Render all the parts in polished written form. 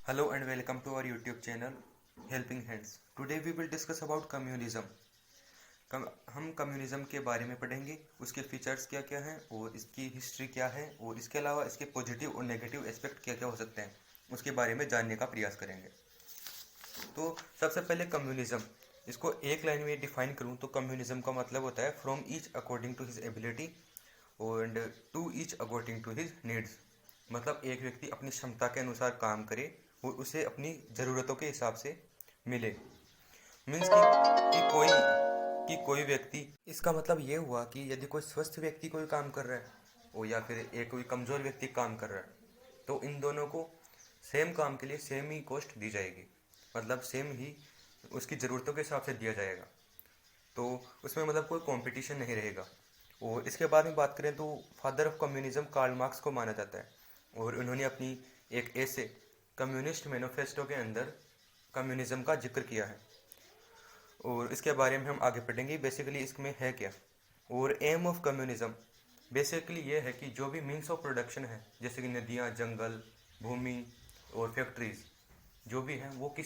Hello and welcome to our YouTube channel Helping Hands. Today we will discuss about communism. हम communism के बारे में पढ़ेंगे, उसके फीचर्स क्या क्या हैं और इसकी हिस्ट्री क्या है और इसके अलावा इसके पॉजिटिव और नेगेटिव एस्पेक्ट क्या क्या हो सकते हैं, उसके बारे में जानने का प्रयास करेंगे। तो सबसे पहले कम्युनिज्म, इसको एक लाइन में डिफाइन करूँ तो कम्युनिज्म का मतलब होता है from each according to his ability and to each according to his needs. मतलब एक व्यक्ति अपनी क्षमता के अनुसार काम करे और उसे अपनी ज़रूरतों के हिसाब से मिले। मीन्स कि कोई व्यक्ति, इसका मतलब ये हुआ कि यदि कोई स्वस्थ व्यक्ति कोई काम कर रहा है और या फिर एक कोई कमज़ोर व्यक्ति काम कर रहा है तो इन दोनों को सेम काम के लिए सेम ही कॉस्ट दी जाएगी, मतलब सेम ही उसकी ज़रूरतों के हिसाब से दिया जाएगा। तो उसमें मतलब कोई कंपटीशन नहीं रहेगा। और इसके बाद में बात करें तो father of communism Karl Marx को माना जाता है और उन्होंने अपनी एक ऐसे कम्युनिस्ट मैनिफेस्टो के अंदर कम्युनिज्म का जिक्र किया है और इसके बारे में हम आगे पढ़ेंगे बेसिकली इसमें है क्या। और एम ऑफ कम्युनिज्म बेसिकली ये है कि जो भी मीन्स ऑफ प्रोडक्शन है, जैसे कि नदियाँ, जंगल, भूमि और फैक्ट्रीज जो भी हैं, वो एक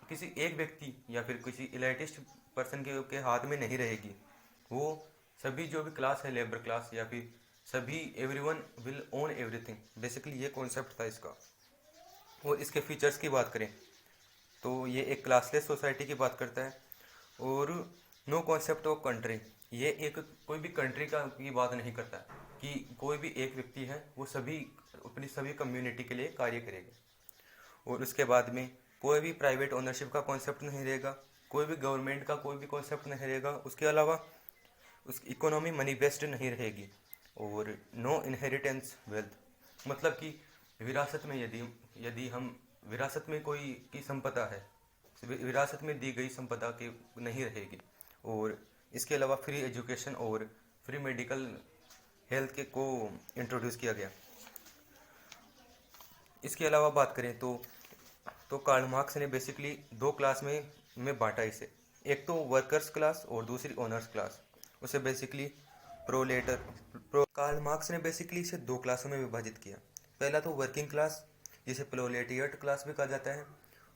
किसी एक व्यक्ति या फिर किसी इलाइटिस्ट पर्सन के हाथ में नहीं रहेगी। वो सभी जो भी क्लास है, लेबर क्लास या फिर सभी, everyone will own everything. Basically ये कॉन्सेप्ट था इसका। और इसके फीचर्स की बात करें तो ये एक क्लासलेस सोसाइटी की बात करता है। और नो कॉन्सेप्ट ऑफ कंट्री, ये एक कोई भी कंट्री की बात नहीं करता कि कोई भी एक व्यक्ति है वो सभी अपनी सभी कम्युनिटी के लिए कार्य करेगा। और उसके बाद में कोई भी प्राइवेट ओनरशिप का कॉन्सेप्ट नहीं रहेगा, कोई भी गवर्नमेंट का कोई भी कॉन्सेप्ट नहीं रहेगा। उसके अलावा उस इकोनॉमी मनी बेस्ड नहीं रहेगी। और नो इनहेरिटेंस वेल्थ, मतलब कि विरासत में यदि यदि हम विरासत में कोई की संपदा है, विरासत में दी गई संपदा के नहीं रहेगी। और इसके अलावा फ्री एजुकेशन और फ्री मेडिकल हेल्थ के को इंट्रोड्यूस किया गया। इसके अलावा बात करें तो कार्ल मार्क्स ने बेसिकली दो क्लास में बांटा इसे, एक तो वर्कर्स क्लास और दूसरी ओनर्स क्लास। उसे बेसिकली प्रोलेटर प्रो कार्ल मार्क्स ने बेसिकली इसे दो क्लासों में विभाजित किया। पहला तो वर्किंग क्लास, जिसे प्रोलेटियट क्लास भी कहा जाता है,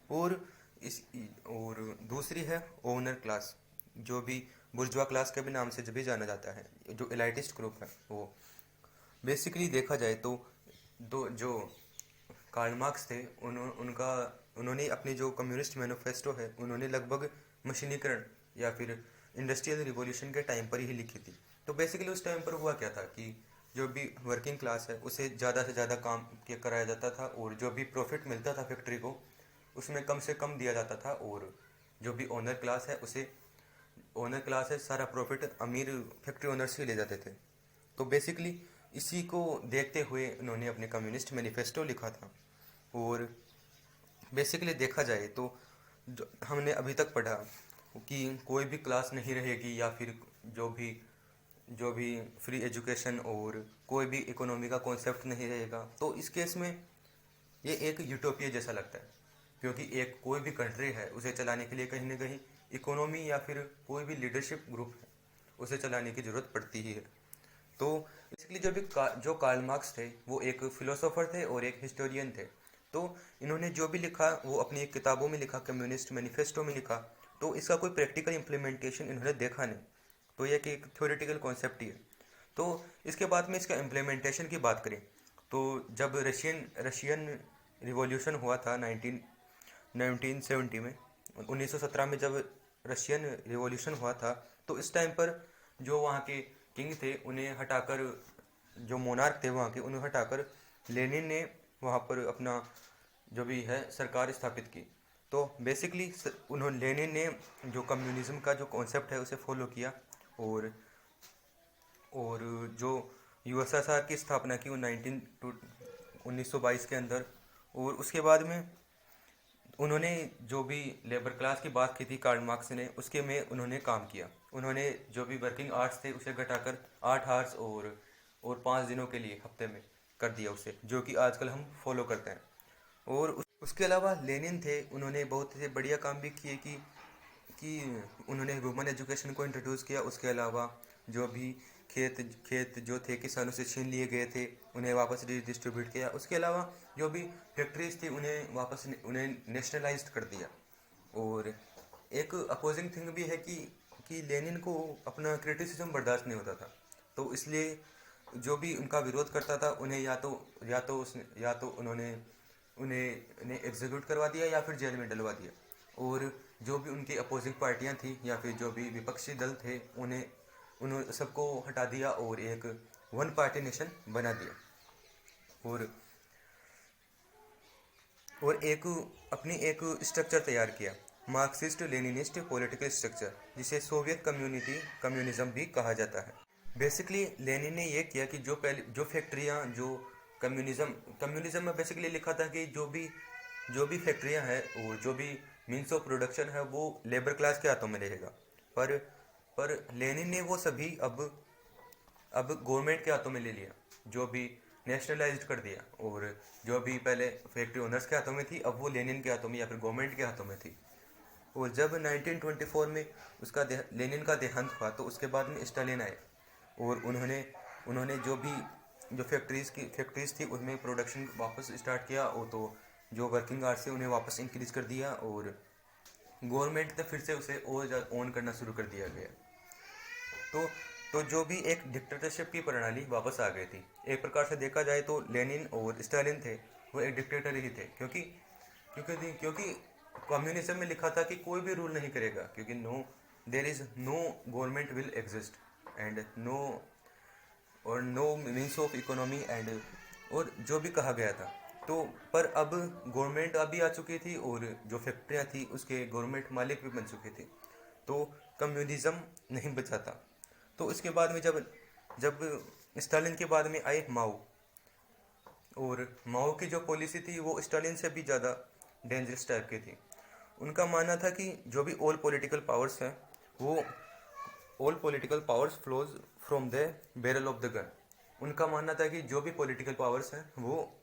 और इस और दूसरी है ओनर क्लास, जो भी बुर्जुआ क्लास के भी नाम से भी जाना जाता है, जो एलाइटिस्ट ग्रुप है वो। बेसिकली देखा जाए तो दो जो कार्ल मार्क्स थे उन्होंने अपनी जो कम्युनिस्ट मैनिफेस्टो है उन्होंने लगभग मशीनीकरण या फिर इंडस्ट्रियल रिवॉल्यूशन के टाइम पर ही लिखी थी। तो बेसिकली उस टाइम पर हुआ क्या था कि जो भी वर्किंग क्लास है उसे ज़्यादा से ज़्यादा काम कराया जाता था और जो भी प्रॉफिट मिलता था फैक्ट्री को उसमें कम से कम दिया जाता था। और जो भी ओनर क्लास है सारा प्रॉफिट अमीर फैक्ट्री ओनर्स ही ले जाते थे। तो बेसिकली इसी को देखते हुए उन्होंने अपने कम्युनिस्ट मैनिफेस्टो लिखा था। और बेसिकली देखा जाए तो जो हमने अभी तक पढ़ा कि कोई भी क्लास नहीं रहेगी या फिर जो भी फ्री एजुकेशन और कोई भी इकोनॉमी का कॉन्सेप्ट नहीं रहेगा, तो इस केस में ये एक यूटोपिया जैसा लगता है, क्योंकि एक कोई भी कंट्री है उसे चलाने के लिए कहीं ना कहीं इकोनॉमी या फिर कोई भी लीडरशिप ग्रुप है उसे चलाने की ज़रूरत पड़ती ही है। तो बेसिकली जो कार्ल मार्क्स थे वो एक फिलोसोफर थे और एक हिस्टोरियन थे। तो इन्होंने जो भी लिखा वो अपनी एक किताबों में लिखा, कम्युनिस्ट मैनिफेस्टो में लिखा। तो इसका कोई प्रैक्टिकल इम्प्लीमेंटेशन इन्होंने देखा नहीं, तो ये कि एक थ्योरेटिकल कॉन्सेप्ट ही है। तो इसके बाद में इसका इम्प्लीमेंटेशन की बात करें तो जब रशियन रिवॉल्यूशन हुआ था 1970 में, 1917 में जब रशियन रिवॉल्यूशन हुआ था, तो इस टाइम पर जो वहाँ के किंग थे उन्हें हटाकर, जो मोनार्क थे वहाँ के, उन्हें हटाकर लेनिन ने वहाँ पर अपना जो भी है सरकार स्थापित की। तो बेसिकली लेनिन ने जो कम्युनिज्म का जो कॉन्सेप्ट है उसे फॉलो किया और जो यूएसएसआर की स्थापना की वो 1922 के अंदर। और उसके बाद में उन्होंने जो भी लेबर क्लास की बात की थी कार्ल मार्क्स ने, उसके में उन्होंने काम किया। उन्होंने जो भी वर्किंग आवर्स थे उसे घटाकर 8 आवर्स और 5 दिनों के लिए हफ्ते में कर दिया उसे, जो कि आजकल हम फॉलो करते हैं। और उसके अलावा लेनिन थे, उन्होंने बहुत से बढ़िया काम भी किए कि उन्होंने वुमेन एजुकेशन को इंट्रोड्यूस किया। उसके अलावा जो भी खेत खेत जो थे किसानों से छीन लिए गए थे, उन्हें वापस डिस्ट्रीब्यूट किया। उसके अलावा जो भी फैक्ट्रीज थी उन्हें वापस उन्हें नेशनलाइज्ड कर दिया। और एक अपोजिंग थिंग भी है कि लेनिन को अपना क्रिटिसिज्म बर्दाश्त नहीं होता था, तो इसलिए जो भी उनका विरोध करता था उन्हें या तो उन्होंने उन्हें एग्जीक्यूट करवा दिया या फिर जेल में डलवा दिया। और जो भी उनकी अपोजिंग पार्टियां थी या फिर जो भी विपक्षी दल थे उन्होंने सबको हटा दिया और एक वन पार्टी नेशन बना दिया। और एक अपनी एक स्ट्रक्चर तैयार किया, मार्क्सिस्ट लेनिनिस्ट पॉलिटिकल स्ट्रक्चर, जिसे सोवियत कम्युनिज्म भी कहा जाता है। बेसिकली लेनिन ने ये किया कि जो फैक्ट्रियाँ जो कम्युनिज्म में बेसिकली लिखा था कि जो भी फैक्ट्रियाँ हैं और जो भी मीन्स ऑफ प्रोडक्शन है वो लेबर क्लास के हाथों में रहेगा। पर लेनिन ने वो सभी अब गवर्नमेंट के हाथों में ले लिया, जो भी नेशनलाइज्ड कर दिया। और जो भी पहले फैक्ट्री ओनर्स के हाथों में थी अब वो लेनिन के हाथों में या फिर गवर्नमेंट के हाथों में थी। और जब 1924 में लेनिन का देहांत हुआ तो उसके बाद में स्टालिन आए और उन्होंने जो फैक्ट्रीज थी उनमें प्रोडक्शन वापस स्टार्ट किया। और तो जो वर्किंग आवर्स थे उन्हें वापस इंक्रीज कर दिया और गवर्नमेंट ने फिर से उसे और ज़्यादा ओन करना शुरू कर दिया गया। तो जो भी एक डिक्टेटरशिप की प्रणाली वापस आ गई थी। एक प्रकार से देखा जाए तो लेनिन और स्टालिन थे वो एक डिक्टेटर ही थे, क्योंकि कम्युनिज्म में लिखा था कि कोई भी रूल नहीं करेगा, क्योंकि there is no government will exist and no means of economy and और जो भी कहा गया था। तो पर अब गवर्नमेंट अभी आ चुकी थी और जो फैक्ट्रियाँ थी उसके गवर्नमेंट मालिक भी बन चुके थे, तो कम्युनिज्म नहीं बचा था। तो इसके बाद में जब स्टालिन के बाद में आए माओ, और माओ की जो पॉलिसी थी वो स्टालिन से भी ज़्यादा डेंजरस टाइप की थी। उनका मानना था कि जो भी all political powers flows from the barrel of the gun. उनका मानना था कि जो भी पॉलिटिकल पावर्स हैं वो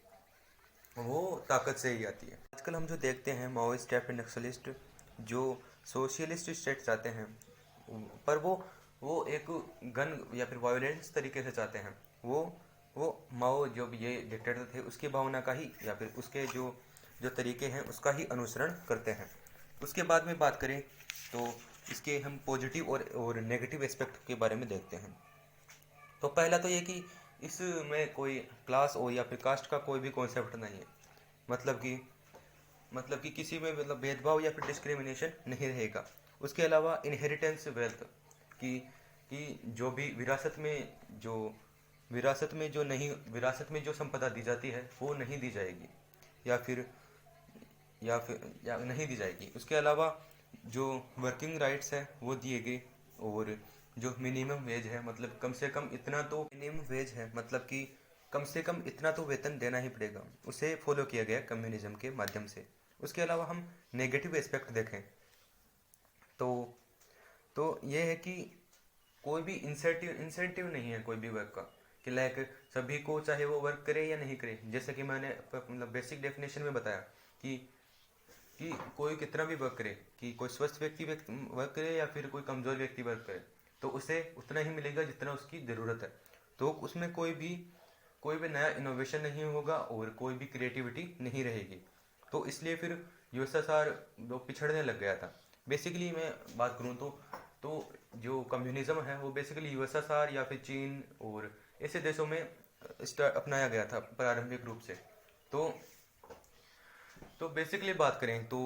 ताकत से ही आती है। आजकल हम जो देखते हैं माओइस्ट या फिर नक्सलिस्ट जो सोशलिस्ट स्टेट चाहते हैं, पर वो एक गन या फिर वायलेंस तरीके से चाहते हैं। वो माओ जो भी ये डिक्टेटर थे उसकी भावना का ही या फिर उसके जो तरीके हैं उसका ही अनुसरण करते हैं। उसके बाद में बात करें तो इसके हम पॉजिटिव और नेगेटिव एस्पेक्ट के बारे में देखते हैं। तो पहला तो ये कि इसमें कोई क्लास और या फिर कास्ट का कोई भी कॉन्सेप्ट नहीं है, मतलब कि किसी में मतलब भेदभाव या फिर डिस्क्रिमिनेशन नहीं रहेगा। उसके अलावा इनहेरिटेंस वेल्थ कि जो भी विरासत में जो संपदा दी जाती है वो नहीं दी जाएगी या नहीं दी जाएगी। उसके अलावा जो वर्किंग राइट्स है वो दिए गए, और जो मिनिमम वेज है मतलब कम से कम इतना तो मिनिमम वेज है, मतलब कि कम से कम इतना तो वेतन देना ही पड़ेगा, उसे फॉलो किया गया कम्युनिज्म के माध्यम से। उसके अलावा हम नेगेटिव एस्पेक्ट देखें तो ये है कि कोई भी इंसेंटिव नहीं है कोई भी वर्क का, कि लाइक सभी को चाहे वो वर्क करे या नहीं करे। जैसे कि मैंने मतलब बेसिक डेफिनेशन में बताया कि कोई कितना भी वर्क करे, कि कोई स्वस्थ व्यक्ति वर्क करे या फिर कोई कमज़ोर व्यक्ति वर्क करे, तो उसे उतना ही मिलेगा जितना उसकी ज़रूरत है। तो उसमें कोई भी नया इनोवेशन नहीं होगा और कोई भी क्रिएटिविटी नहीं रहेगी। तो इसलिए फिर यूएसएसआर पिछड़ने लग गया था। बेसिकली मैं बात करूँ तो जो कम्युनिज्म है वो बेसिकली यूएसएसआर या फिर चीन और ऐसे देशों में अपनाया गया था प्रारंभिक रूप से। तो बेसिकली बात करें तो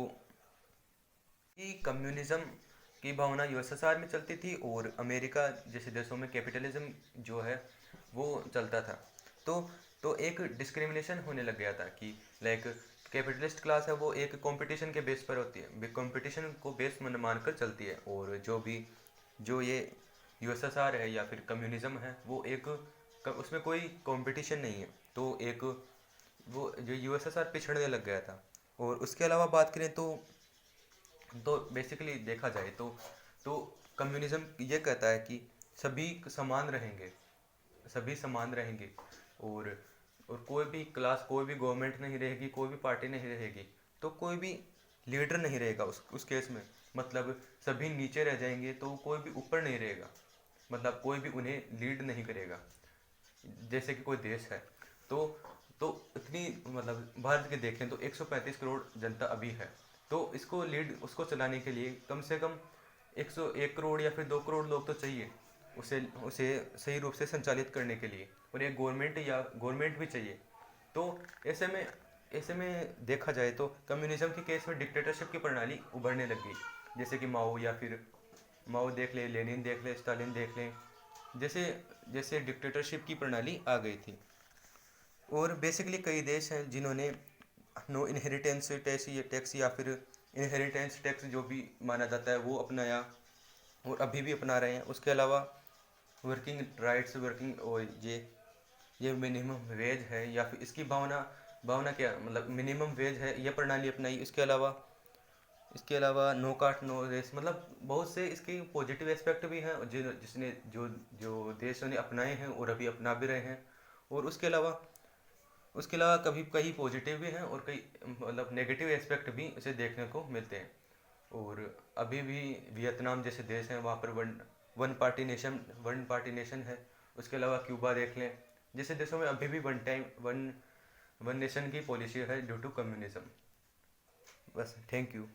कि कम्युनिज्म की भावना यूएसएसआर में चलती थी और अमेरिका जैसे देशों में कैपिटलिज्म जो है वो चलता था। तो एक डिस्क्रिमिनेशन होने लग गया था कि लाइक कैपिटलिस्ट क्लास है वो एक कंपटीशन के बेस पर होती है, कंपटीशन को बेस मानकर चलती है। और जो ये यूएसएसआर है या फिर कम्युनिज्म है वो उसमें कोई कंपटीशन नहीं है। तो वो जो यूएसएसआर पिछड़ने लग गया था। और उसके अलावा बात करें तो बेसिकली देखा जाए तो कम्युनिज्म ये कहता है कि सभी समान रहेंगे और कोई भी क्लास, कोई भी गवर्नमेंट नहीं रहेगी, कोई भी पार्टी नहीं रहेगी, तो कोई भी लीडर नहीं रहेगा उस केस में, मतलब सभी नीचे रह जाएंगे तो कोई भी ऊपर नहीं रहेगा। मतलब कोई भी उन्हें लीड नहीं करेगा। जैसे कि कोई देश है, तो तो इतनी मतलब भारत के देखें तो 135 करोड़ जनता अभी है। तो इसको लीड उसको चलाने के लिए कम से कम 101 करोड़ या फिर 2 करोड़ लोग तो चाहिए, उसे उसे सही रूप से संचालित करने के लिए, और एक गवर्नमेंट भी चाहिए। तो ऐसे में ऐसे में देखा जाए तो कम्युनिज्म के केस में डिक्टेटरशिप की प्रणाली उभरने लग गई। जैसे कि माओ, या फिर माओ देख ले, लेनिन देख ले, स्टालिन देख ले, जैसे जैसे डिक्टेटरशिप की प्रणाली आ गई थी। और बेसिकली कई देश हैं जिन्होंने नो इनहेरिटेंस टैक्स या फिर इनहेरिटेंस टैक्स जो भी माना जाता है वो अपनाया, और अभी भी अपना रहे हैं। उसके अलावा वर्किंग राइट्स, वर्किंग और ये मिनिमम वेज है, या फिर इसकी भावना भावना क्या मतलब मिनिमम वेज है, यह प्रणाली अपनाई। इसके अलावा नो कास्ट नो रेस, मतलब बहुत से इसके पॉजिटिव एस्पेक्ट भी हैं, और जिसने जो जो देशों ने अपनाए हैं और अभी अपना भी रहे हैं। और उसके अलावा कभी कई पॉजिटिव भी हैं और कई मतलब नेगेटिव एस्पेक्ट भी उसे देखने को मिलते हैं। और अभी भी वियतनाम जैसे देश हैं, वहाँ पर वन पार्टी नेशन है। उसके अलावा क्यूबा देख लें, जैसे देशों में अभी भी वन नेशन की पॉलिसी है ड्यू टू कम्युनिज्म। बस, थैंक यू।